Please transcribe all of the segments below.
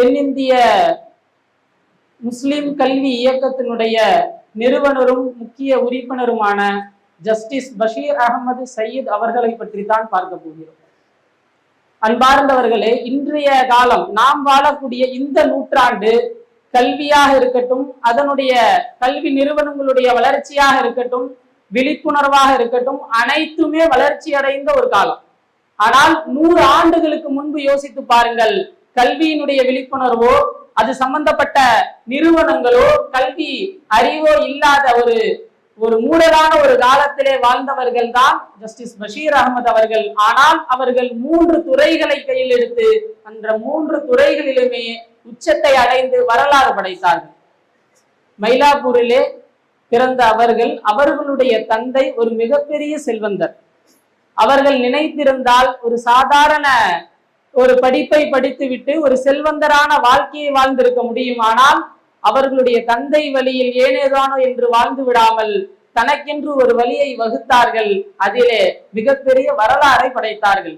தென்னிந்திய முஸ்லிம் கல்வி இயக்கத்தினுடைய நிறுவனரும் முக்கிய உறுப்பினருமான ஜஸ்டிஸ் பஷீர் அகமது சயீத் அவர்களை பற்றி தான் பார்க்க போகிறோம். அன்பார்ந்தவர்களே, இன்றைய காலம் நாம் வாழக்கூடிய இந்த நூற்றாண்டு கல்வியாக இருக்கட்டும், அதனுடைய கல்வி நிறுவனங்களுடைய வளர்ச்சியாக இருக்கட்டும், விழிப்புணர்வாக இருக்கட்டும், அனைத்துமே வளர்ச்சி அடைந்த ஒரு காலம். ஆனால் 100 ஆண்டுகளுக்கு முன்பு யோசித்து பாருங்கள், கல்வியினுடைய விழிப்புணர்வோ அது சம்பந்தப்பட்ட நிறுவனங்களோ கல்வி அறிவோ இல்லாத ஒரு மூடலான ஒரு காலத்திலே வாழ்ந்தவர்கள் தான் ஜஸ்டிஸ் பஷீர் அகமது அவர்கள். ஆனால் அவர்கள் 3 துறைகளை கையில் எடுத்து அந்த 3 துறைகளிலுமே உச்சத்தை அடைந்து வரலாறு படைத்தார்கள். மயிலாப்பூரிலே பிறந்த அவர்களுடைய தந்தை ஒரு மிகப்பெரிய செல்வந்தர். அவர்கள் நினைத்திருந்தால் ஒரு சாதாரண ஒரு படிப்பை படித்துவிட்டு ஒரு செல்வந்தரான வாழ்க்கையை வாழ்ந்திருக்க முடியும். ஆனால் அவர்களுடைய தந்தை வழியில் ஏனேதானோ என்று வாழ்ந்து விடாமல் தனக்கென்று ஒரு வழியை வகுத்தார்கள். அதிலே மிகப்பெரிய வரலாறை படைத்தார்கள்.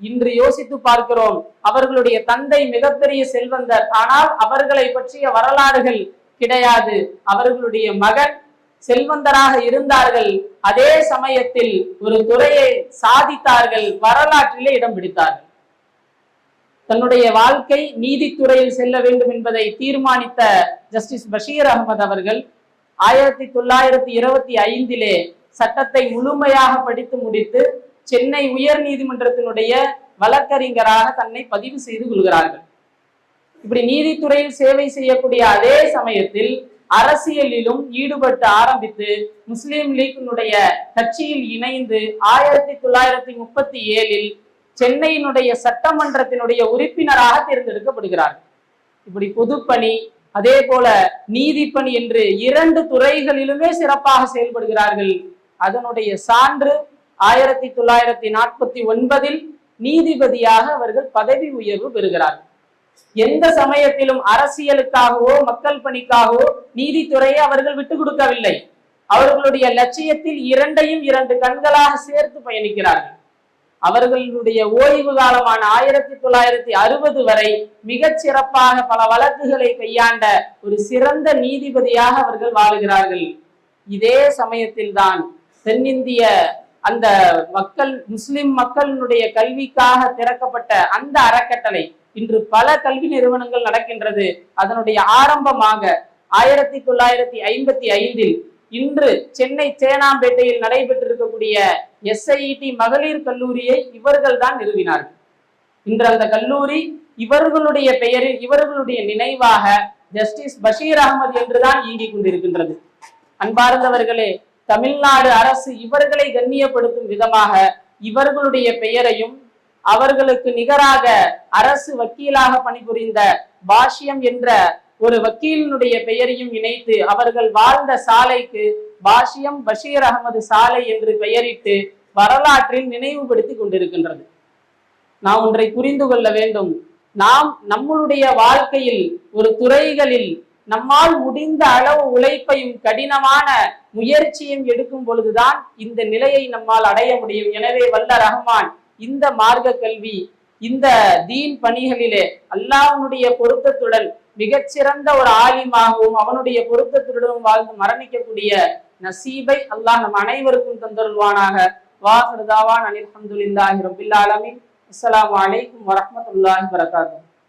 இன்று யோசித்து பார்க்கிறோம், அவர்களுடைய தந்தை மிகப்பெரிய செல்வந்தர், ஆனால் அவர்களை பற்றிய வரலாறுகள் கிடையாது. அவர்களுடைய மகன் செல்வந்தராக இருந்தார்கள், அதே சமயத்தில் ஒரு துறையை சாதித்தார்கள், வரலாற்றிலே இடம் பிடித்தார்கள். தன்னுடைய வாழ்க்கை நீதித்துறையில் செல்ல வேண்டும் என்பதை தீர்மானித்த ஜஸ்டிஸ் பஷீர் அகமது அவர்கள் 1925 சட்டத்தை முழுமையாக படித்து முடித்து சென்னை உயர் நீதிமன்றத்தினுடைய வழக்கறிஞராக தன்னை பதிவு செய்து கொள்கிறார்கள். இப்படி நீதித்துறையில் சேவை செய்யக்கூடிய அதே சமயத்தில் அரசியலிலும் ஈடுபட்டு ஆரம்பித்து முஸ்லிம் லீக்கினுடைய கட்சியில் இணைந்து 1937 சென்னையினுடைய சட்டமன்றத்தினுடைய உறுப்பினராக தேர்ந்தெடுக்கப்படுகிறார்கள். இப்படி பொதுப்பணி அதே போல நீதிப்பணி என்று 2 துறைகளிலுமே சிறப்பாக செயல்படுகிறார்கள். அதனுடைய சான்று 1949 நீதிபதியாக அவர்கள் பதவி உயர்வு பெறுகிறார்கள். எந்த சமயத்திலும் அரசியலுக்காகவோ மக்கள் பணிக்காகவோ நீதித்துறையை அவர்கள் விட்டு கொடுக்கவில்லை. அவர்களுடைய லட்சியத்தில் 2ஐயும் 2 கண்களாக சேர்த்து பயணிக்கிறார்கள். அவர்களுடைய ஓய்வு காலமான 1960 வரை மிகச் சிறப்பாக பல வழக்குகளை கையாண்ட ஒரு சிறந்த நீதிபதியாக அவர்கள் வாழுகிறார்கள். இதே சமயத்தில் தான் தென்னிந்திய அந்த முஸ்லிம் மக்களினுடைய கல்விக்காக திறக்கப்பட்ட அந்த அறக்கட்டளை இன்று பல கல்வி நிறுவனங்கள் நடக்கின்றது. அதனுடைய ஆரம்பமாக 1955 இன்று சென்னை சேனாம்பேட்டையில் நடைபெற்றிருக்கக்கூடிய SIET மகளிர் கல்லூரியை இவர்கள் தான் நிறுவினார்கள். இன்று அந்த கல்லூரி இவர்களுடைய பெயரில் இவர்களுடைய நினைவாக ஜஸ்டிஸ் பஷீர் அகமது என்றுதான் இயங்கிக் கொண்டிருக்கின்றது. அன்பார்ந்தவர்களே, தமிழ்நாடு அரசு இவர்களை கண்ணியப்படுத்தும் விதமாக இவர்களுடைய பெயரையும் அவர்களுக்கு நிகராக அரசு வக்கீலாக பணிபுரிந்த பாஷ்யம் என்ற ஒரு வக்கீலினுடைய பெயரையும் இணைத்து அவர்கள் வாழ்ந்த சாலைக்கு பாஷ்யம் பஷீர் அகமது சாலை என்று பெயரிட்டு வரலாற்றில் நினைவுபடுத்தி கொண்டிருக்கின்றது. நாம் ஒன்றை புரிந்து கொள்ள வேண்டும், நாம் நம்மளுடைய வாழ்க்கையில் ஒரு துறைகளில் நம்மால் முடிந்த அளவு உழைப்பையும் கடினமான முயற்சியும் எடுக்கும் பொழுதுதான் இந்த நிலையை நம்மால் அடைய முடியும். எனவே வல்ல ரஹ்மான் இந்த மார்க்க கல்வி இந்த தீன் பணிகளிலே அல்லாஹ்வுடைய பொருத்தத்துடன் மிகச்சிறந்த ஒரு ஆலிமாகவும் அவனுடைய பொருத்தத்துடன் வாழ்ந்து மரணிக்கக்கூடிய நசீபை அல்லாஹ் நம் அனைவருக்கும் தந்தருள்வானாக. வாஹிரு தாவான் அனில் ஹம்துலில்லாஹி ரப்பில் ஆலமீன். அஸ்ஸலாமு அலைக்கும் வரஹ்மத்துல்லாஹி வபரகாத்துஹு.